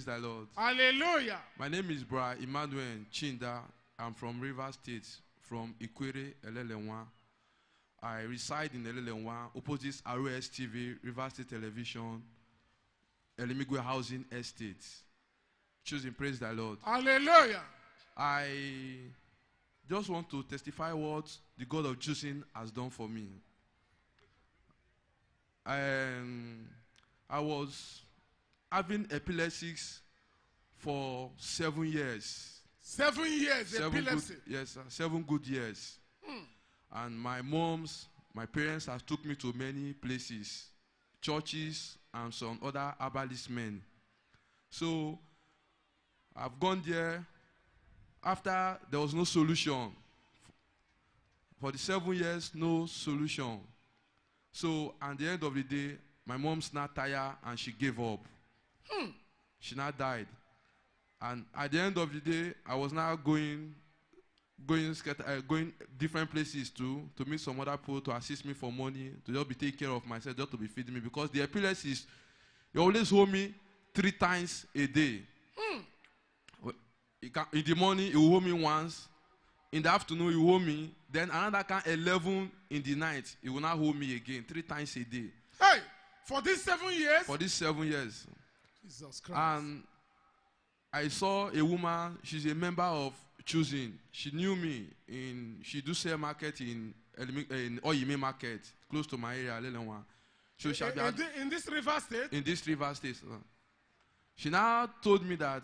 the Lord. Hallelujah. My name is Bra Emmanuel Chinda. I'm from Rivers State, from Ikwere, Elelenwa. I reside in Elelenwa, opposite ROS TV, Rivers State Television, Elimigwe Housing Estate. Choosing, praise the Lord. Hallelujah. I just want to testify what the God of choosing has done for me. I was having epilepsy for 7 years. 7 years epilepsy. Yes, sir, 7 good years. And my parents have took me to many places, churches, and some other herbalist men. So I've gone there. After there was no solution. For the 7 years, no solution. So at the end of the day, my mom's not tired and she gave up. She now died. And at the end of the day, I was now going different places to meet some other people to assist me for money, to just be taking care of myself, just to be feeding me. Because the epilepsy is, you always hold me 3 times a day. In the morning, you hold me once. In the afternoon, you hold me. Then another can 11 in the night. You will not hold me again 3 times a day. Hey, for these 7 years? For these 7 years. Jesus Christ. And I saw a woman, she's a member of Choosing. She knew me. She do sell market in Oyime Market, close to my area, Lelenwa. So in this River State? In this River State. She now told me that,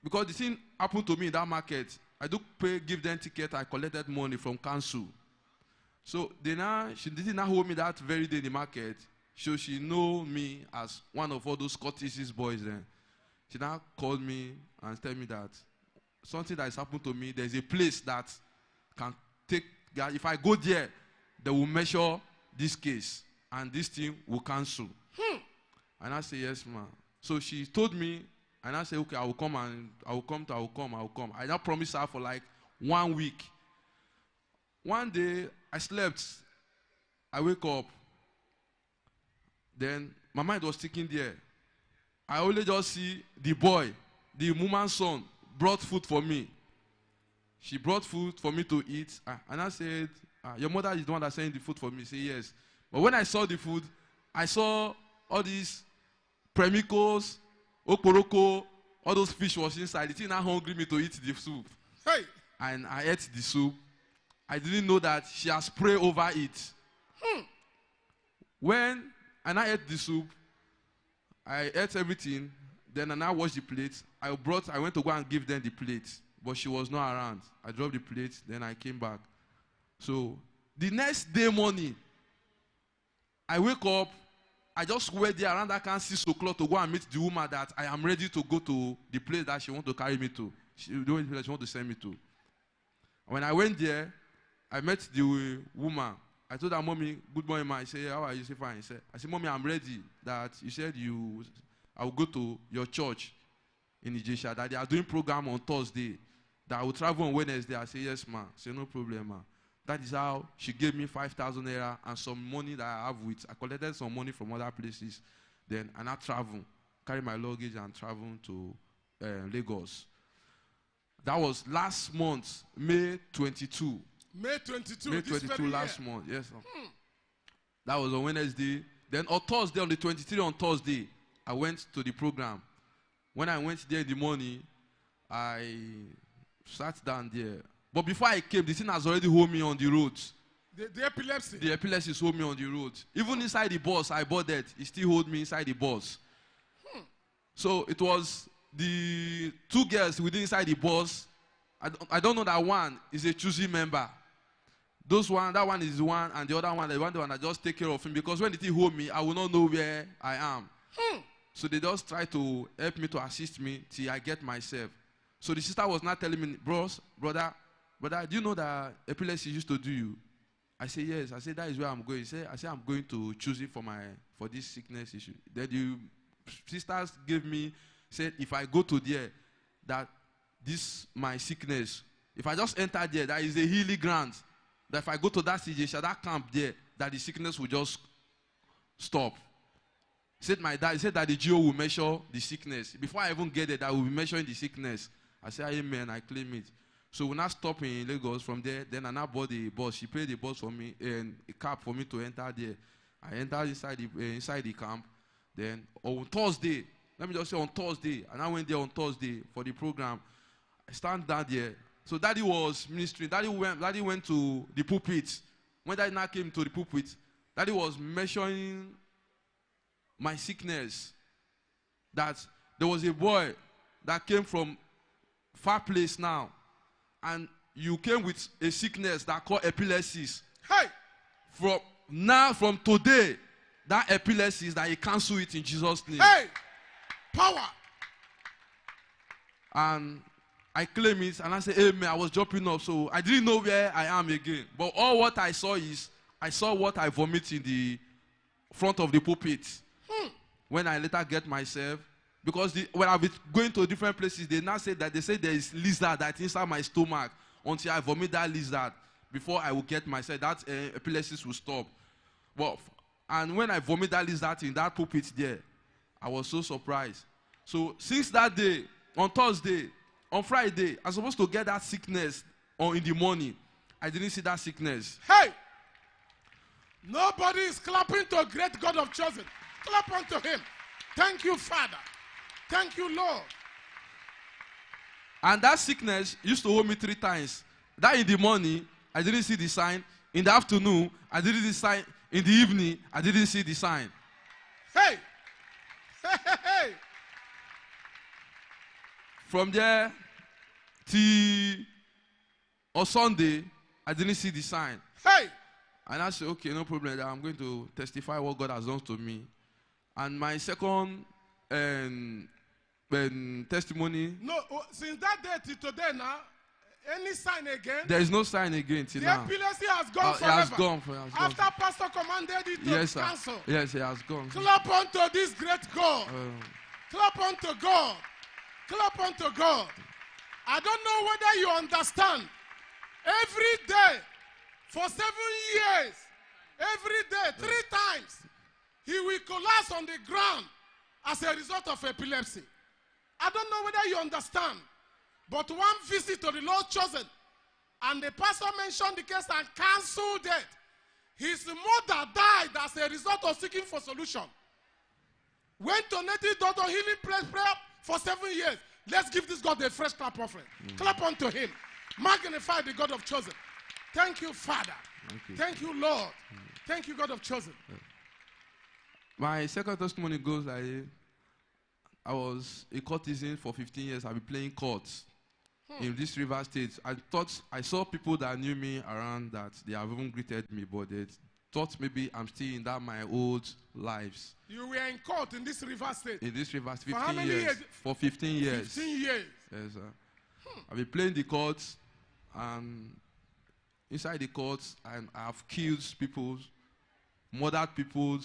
because the thing happened to me in that market, I do give them ticket, I collected money from council. So she didn't hold me that very day in the market. So she know me as one of all those Scottish boys then. She now called me and tell me that something that has happened to me, there's a place that can take, if I go there, they will measure this case and this thing will cancel. And I say, yes, ma'am. So she told me, and I said, okay, I will come. I now promised her for like 1 week. One day, I slept. I wake up. Then, my mind was sticking there. I only just see the boy, the woman's son, brought food for me. She brought food for me to eat. And I said, your mother is the one that sent the food for me. She said, yes. But when I saw the food, I saw all these premicos, oporoko, all those fish was inside. The thing now hungry me to eat the soup. Hey! And I ate the soup. I didn't know that she has prayed over it. When I ate the soup, I ate everything. Then I now washed the plate. I went to go and give them the plate. But she was not around. I dropped the plate. Then I came back. So the next day morning, I wake up. I just went there around that 6 o'clock to go and meet the woman that I am ready to go to the place that she want to carry me to. The place she want to send me to. When I went there, I met the woman. I told her, Mommy, good morning, ma. I said, how are you? She said, fine. I said, Mommy, I'm ready. That you said I will go to your church in Ijesha, that they are doing program on Thursday, that I will travel on Wednesday. I said, yes, ma. I said, no problem, ma. That is how she gave me 5,000 naira and some money that I have with. I collected some money from other places. Then I now travel, carry my luggage and travel to Lagos. That was last month, May 22. May 22. May 22 last month, yes, sir. That was on Wednesday. Then on Thursday, on the 23rd on Thursday, I went to the program. When I went there in the morning, I sat down there. But before I came, the thing has already hold me on the road. The epilepsy? The epilepsy hold me on the road. Even inside the bus, I bought that. It still hold me inside the bus. So it was the 2 girls within inside the bus. I don't know that one is a choosing member. That one is the one, and the other one, the one that just take care of him. Because when the thing hold me, I will not know where I am. So they just try to help me, to assist me till I get myself. So the sister was not telling me, brother, do you know that epilepsy used to do you? I say, yes. I said, that is where I'm going. I said, I'm going to choose it for this sickness issue. Then the sisters gave me, said, if I go to there, that this, my sickness, if I just enter there, that is a healing grant. That if I go to that CJ, that camp there, that the sickness will just stop. Said my dad, he said that the GO will measure the sickness. Before I even get there, that will be measuring the sickness. I said, amen, I claim it. So when I stop in Lagos from there, then I now bought the bus. She paid the bus for me and a cab for me to enter there. I entered inside the camp. Then on Thursday, let me just say on Thursday, and I went there on Thursday for the program. I stand down there. So daddy was ministering. Daddy went to the pulpit. When daddy now came to the pulpit, daddy was measuring my sickness. That there was a boy that came from far place now, and you came with a sickness that called epilepsy. Hey! From today, that epilepsy is that he cancel it in Jesus' name. Hey! Power! And I claim it, and I say, amen. I was jumping up, so I didn't know where I am again. But all what I saw is, I saw what I vomit in the front of the pulpit. When I later get myself, because when I've been going to different places, they now say that there is lizard that's inside my stomach until I vomit that lizard before I will get myself. That epilepsy will stop. And when I vomit that lizard in that pulpit there, I was so surprised. So since that day, on Thursday, on Friday, I'm supposed to get that sickness in the morning. I didn't see that sickness. Hey! Nobody is clapping to a great God of chosen. Clap unto him. Thank you, Father. Thank you, Lord. And that sickness used to hold me 3 times. That in the morning, I didn't see the sign. In the afternoon, I didn't see the sign. In the evening, I didn't see the sign. Hey! Hey, hey, hey! From there till on Sunday, I didn't see the sign. Hey! And I said, okay, no problem. I'm going to testify what God has done to me. And my second testimony. No, since that day till today now, any sign again? There is no sign again till now. The epilepsy has gone forever. It has gone. After Pastor commanded it to cancel. Yes, it has gone. Clap unto this great God. Clap unto God. Clap unto God. I don't know whether you understand. Every day, for 7 years, every day, 3 times, he will collapse on the ground as a result of epilepsy. I don't know whether you understand. But one visit to the Lord chosen, and the pastor mentioned the case and canceled it. His mother died as a result of seeking for solution. Went to native doctor healing prayer for 7 years. Let's give this God a fresh clap offering. Clap unto him. Magnify the God of chosen. Thank you, Father. Thank you, Lord. Thank you, God of chosen. My second testimony goes like I was a courtesan for 15 years. I've been playing courts in this River State. I saw people that knew me around that they have even greeted me, but they thought maybe I'm still in that my old lives. You were in court in this River State? In this River State, 15 for how many years? For 15 years. 15 years. Yes, sir. I've been playing the courts, and inside the courts, and I've killed people, murdered people,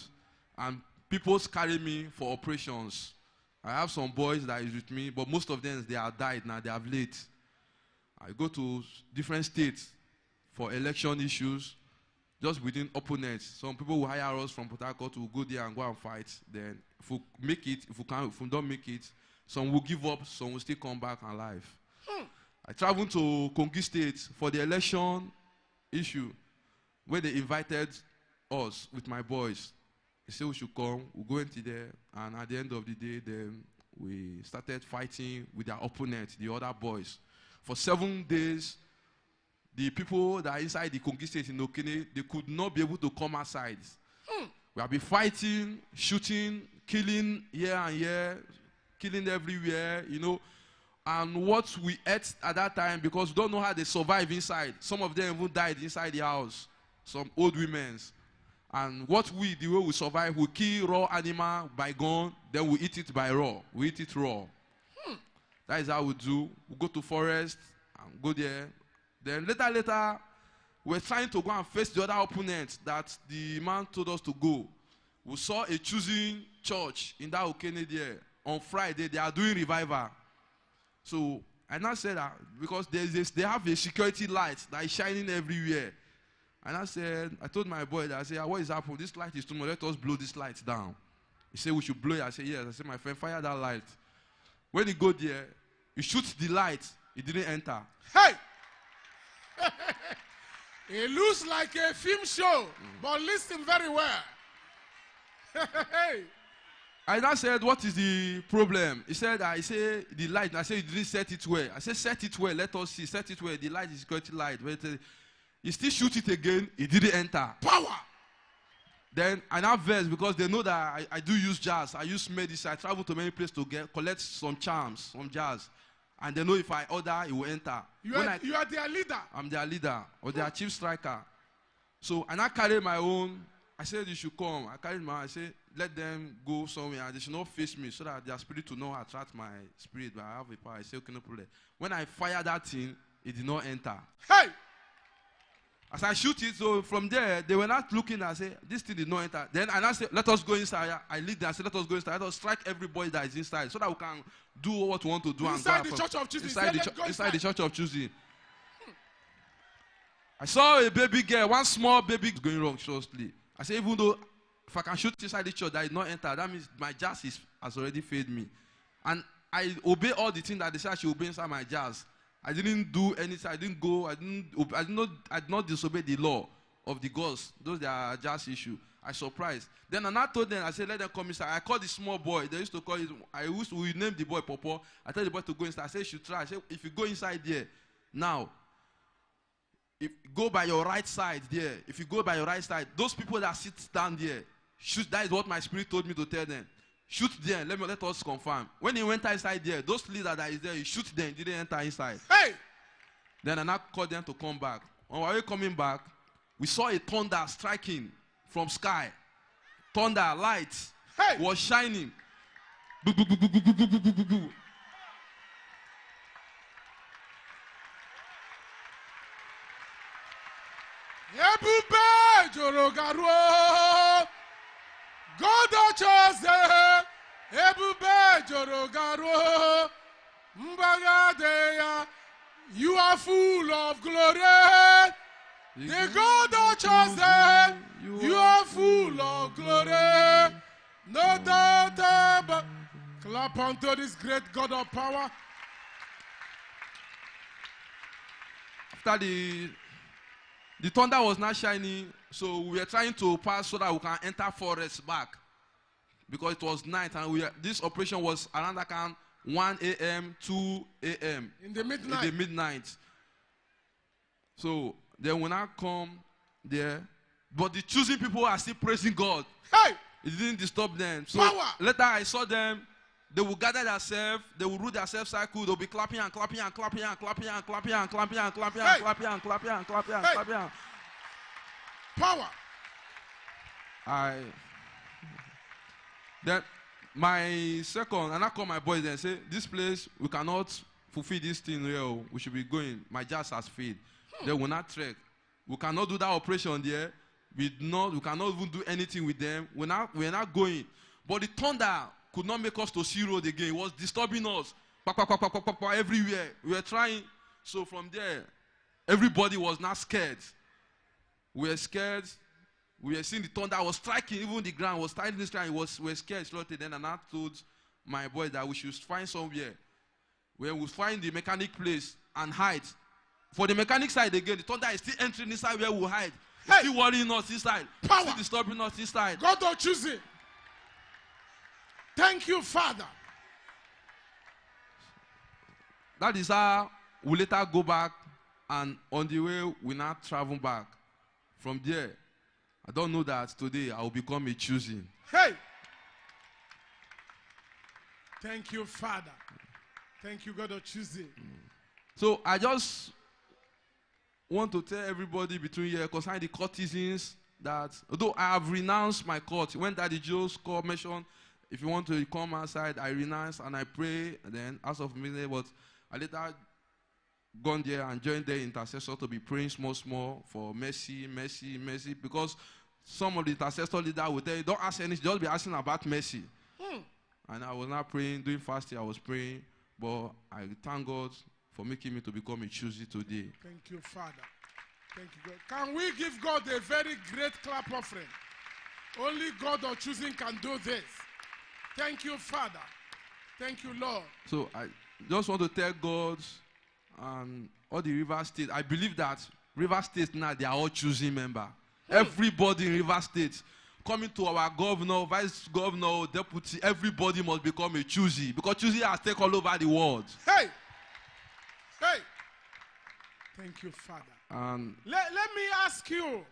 and people carry me for operations. I have some boys that is with me, but most of them, they are died now, they have late. I go to different states for election issues, just within opponents. Some people will hire us from Port Harcourt to go there and go and fight. Then if we make it, if we don't make it, some will give up, some will still come back alive. I traveled to Kogi State for the election issue, where they invited us with my boys. They said we should come, we'll go into there, and at the end of the day, then we started fighting with their opponents, the other boys. For 7 days, the people that are inside the Kogi State in Okene, they could not be able to come outside. We have been fighting, shooting, killing here and here, killing everywhere, you know. And what we ate at that time, because we don't know how they survive inside. Some of them even died inside the house, some old women. And the way we survive, we kill raw animal by gun, then we eat it by raw. We eat it raw. That is how we do. We go to forest and go there. Then later, we're trying to go and face the other opponent that the man told us to go. We saw a choosing church in that Okene there. On Friday, they are doing revival. So I now said that because they have a security light that is shining everywhere. And I told my boy that, what is happening? This light is too much. Let us blow this light down. He said we should blow it. I said, yes. I said, my friend, fire that light. When he go there, he shoots the light. It didn't enter. Hey! It looks like a film show, but listen very well. Hey! I now said, what is the problem? He said, I say the light. I said, you didn't set it well. I said, set it well. Let us see. Set it well. The light is security light. He still shoot it again. It didn't enter. Power! Then I now verse because they know that I do use jazz. I use medicine. I travel to many places to collect some charms, some jazz. And they know if I order, it will enter. You are their leader. I'm their leader or their chief striker. So I now carry my own. I said, you should come. I carried my own. I said, let them go somewhere. They should not face me so that their spirit will not attract my spirit. But I have a power. I said, okay, no problem. When I fire that thing, it did not enter. Hey! As I shoot it, so from there, they were not looking. I said, this thing did not enter. Then I now said, let us go inside. I lead them. I said, let us go inside. Let us strike everybody that is inside so that we can do what we want to do. Inside the church of choosing. Inside the church of choosing. I saw a baby girl, one small baby going wrong shortly. I said, even though if I can shoot inside the church that did not enter, that means my jazz has already failed me. And I obey all the things that they said I should obey inside my jazz. I didn't do anything. I didn't go. I did not disobey the law of the gods. Those are just issue. I surprised. Then I told them, I said, let them come inside. I called the small boy. They used to call it, we named the boy Popo. I told the boy to go inside. I said, you should try. I said, if you go inside there, now, if go by your right side there. If you go by your right side, those people that sit down there, shoot. That is what my spirit told me to tell them. Shoot them. Let us confirm. When he went inside there, those leaders that is there, he shoot them. Didn't enter inside. Hey! Then I now called them to come back. On our way coming back, we saw a thunder striking from sky. Thunder, light, hey! Was shining. Ebube Jorogaro, God chose Ebube Jorogaro, Mbagadeya, you are full of glory. The God chose you are full of glory. No doubt about. Clap unto this great God of power. After the thunder was not shining, so we were trying to pass so that we can enter forest back. Because it was night, and this operation was around like 1 a.m., 2 a.m. In the midnight. In the midnight. So then when I come there, but the choosing people are still praising God. Hey! It didn't disturb them. So power! Later I saw them. They will gather themselves, they will rule themselves cycle, they'll be clapping and clapping and clapping and clapping and clapping and clapping and clapping and clapping and clapping and clapping and clapping. Power. Then my second, and I call my boys and say, this place, we cannot fulfill this thing here. We should be going. My jazz has failed. They will not trek. We cannot do that operation there. We cannot even do anything with them. We're not going. But the thunder could not make us to see road again. It was disturbing us. Everywhere. We were trying. So from there, everybody was not scared. We were scared. We were seeing the thunder was striking. Even the ground was striking. We were scared. Then I told my boy that we should find somewhere where we find the mechanic place and hide. For the mechanic side again, the thunder is still entering inside where we hide. It's still worrying us inside. Power. Still disturbing us inside. God don't choose it. Thank you, Father. That is how we later go back, and on the way, we now travel back. From there, I don't know that today I will become a choosing. Hey! Thank you, Father. Thank you, God of choosing. So I just want to tell everybody between here concerning the courtesans that although I have renounced my court, when Daddy Joe's call mentioned, if you want to come outside, I renounce and I pray, and then as of midnight, but I later gone there and joined the intercessor to be praying small for mercy, because some of the intercessor leaders will tell you, don't ask anything, just be asking about mercy. And I was not praying, doing fasting, I was praying, but I thank God for making me to become a choosy today. Thank you, Father. Thank you, God. Can we give God a very great clap offering? Only God of choosing can do this. Thank you, Father. Thank you, Lord. So I just want to tell God and all the River State, I believe that River State now, they are all choosing member. Everybody in River State, coming to our governor, vice governor, deputy, everybody must become a choosy. Because choosy has taken all over the world. Hey! Hey! Thank you, Father. Let me ask you.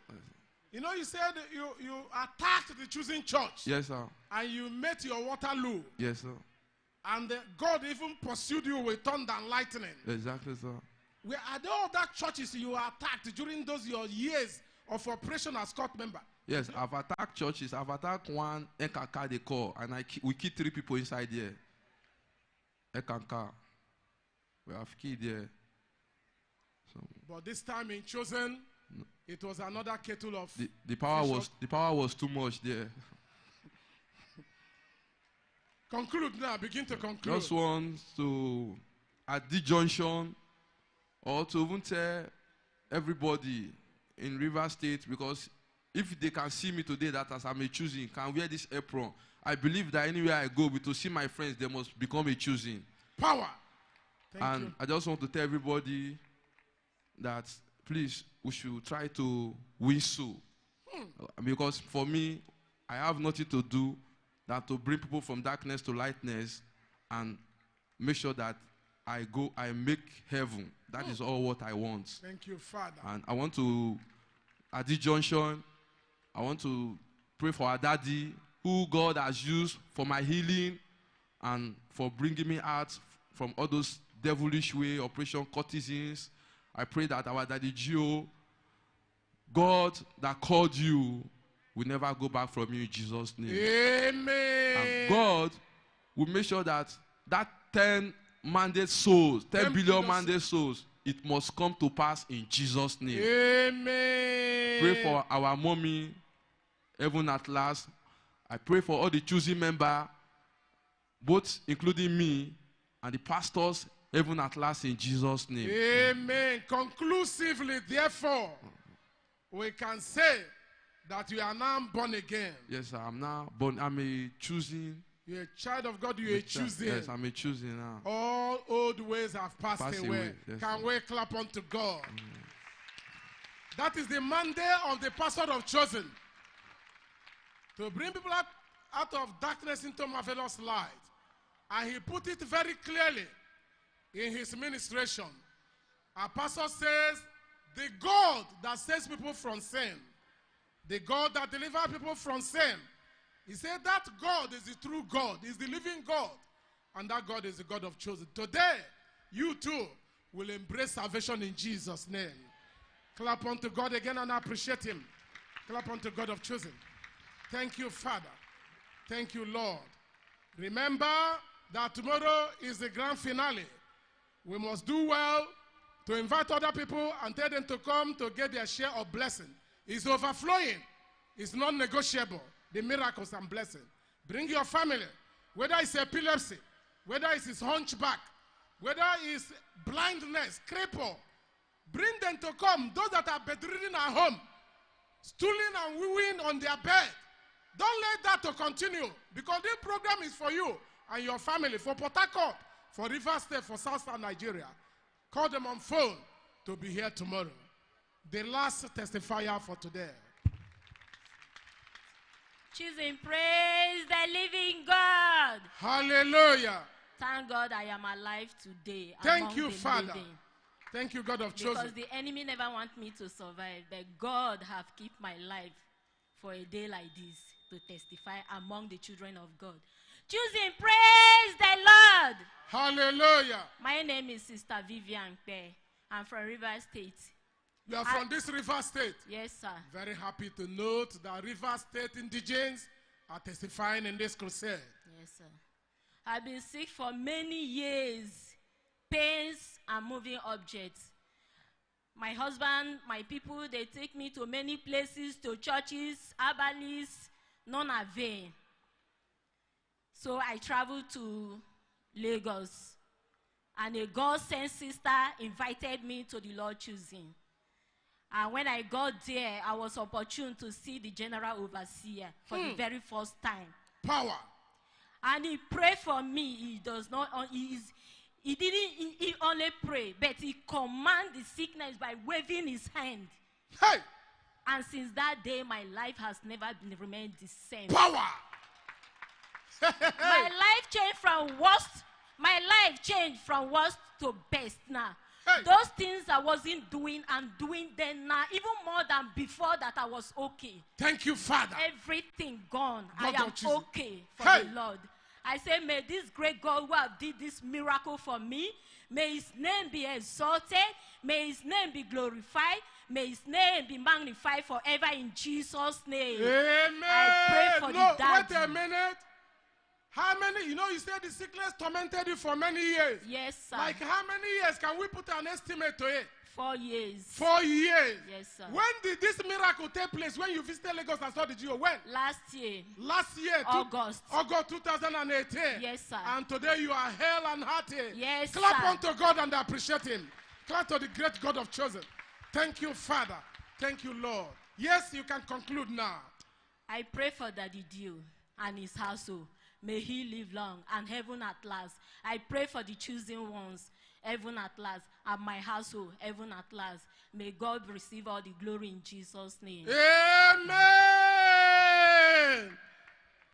You know, you said you attacked the choosing church. Yes, sir. And you met your Waterloo. Yes, sir. And God even pursued you with thunder and lightning. Exactly, sir. Are there other churches you attacked during those your years of operation as court member? Yes, I've attacked churches. I've attacked one Ekanka they call, and we killed 3 people inside there. Ekanka. We have killed there. So, but this time in Chosen, it was another kettle of the power was too much there. Conclude now. Begin to conclude. Just want to, at the junction, or to even tell everybody in River State, because if they can see me today that as I'm a choosing, can wear this apron, I believe that anywhere I go, to see my friends, they must become a choosing. Power. Thank you. I just want to tell everybody that, please, we should try to win soul. Because for me, I have nothing to do than to bring people from darkness to lightness and make sure that I make heaven. That is all what I want. Thank you, Father. And I want to, at this junction, I want to pray for our daddy, who God has used for my healing and for bringing me out from all those devilish way, operation courtesans. I pray that our daddy Gio, God that called you, will never go back from you in Jesus' name. Amen. And God will make sure that 10 mandate souls, 10 billion mandate souls, it must come to pass in Jesus' name. Amen. Pray for our mommy, Heaven at Last. I pray for all the choosing members, both including me and the pastors, Heaven at Last, in Jesus' name. Amen. Conclusively, therefore, we can say that you are now born again. Yes, sir, I'm now born. I'm a choosing. You're a child of God. You're a choosing. Yes, I'm a choosing now. All old ways have passed away. Yes, can sir. we clap unto God? That is the mandate of the pastor of Chosen. To bring people out of darkness into marvelous light. And he put it very clearly in his ministration. Our pastor says, the God that saves people from sin, the God that delivers people from sin, he said that God is the true God, is the living God, and that God is the God of Chosen. Today, you too will embrace salvation in Jesus' name. Clap unto God again and appreciate him. Clap unto God of Chosen. Thank you, Father. Thank you, Lord. Remember that tomorrow is the grand finale. We must do well to invite other people and tell them to come to get their share of blessing. It's overflowing. It's non-negotiable. The miracles and blessing. Bring your family. Whether it's epilepsy, whether it's hunchback, whether it's blindness, cripple. Bring them to come. Those that are bedridden at home, stooling and wooing on their bed. Don't let that to continue, because this program is for you and your family, for Port Harcourt, for River State, for Southern Nigeria. Call them on phone to be here tomorrow. The last testifier for today. Choosing, praise the living God. Hallelujah. Thank God I am alive today. Thank you, Father. Living. Thank you, God of Chosen. Because the enemy never wants me to survive, but God have kept my life for a day like this to testify among the children of God. Choosing, praise the Lord. Hallelujah. My name is Sister Vivian Pe. I'm from River State. You are from this River State? Yes, sir. Very happy to note that River State indigents are testifying in this crusade. Yes, sir. I've been sick for many years. Pains and moving objects. My husband, my people, they take me to many places, to churches, herbalists, none avail. So I traveled to Lagos, and a God-sent sister invited me to the Lord Choosing. And when I got there, I was opportune to see the general overseer for the very first time. Power. And he prayed for me. He does not, he didn't, he only pray, but he command the sickness by waving his hand. Hey! And since that day, my life has never been remained the same. Power! My life changed from worst. My life changed from worst to best now. Hey. Those things I wasn't doing, I'm doing them now, even more than before that I was okay. Thank you, Father. Everything gone. God I am of Jesus. okay for Hey. the Lord. I say, may this great God who have did this miracle for me, may his name be exalted, may his name be glorified, may his name be magnified forever in Jesus' name. Amen. I pray for the daddy. Wait a minute. How many, you said the sickness tormented you for many years. Yes, sir. Like how many years? Can we put an estimate to it? 4 years. 4 years. Yes, sir. When did this miracle take place? When you visited Lagos and saw the GO? When? Last year. Last year. August. August 2018. Yes, sir. And today you are hale and hearty. Yes, Clap sir. unto God and appreciate him. Clap to the great God of chosen. Thank you, Father. Thank you, Lord. Yes, you can conclude now. I pray for Daddy Dio and his household. May he live long and heaven at last. I pray for the chosen ones, heaven at last, and my household, heaven at last. May God receive all the glory in Jesus' name. Amen.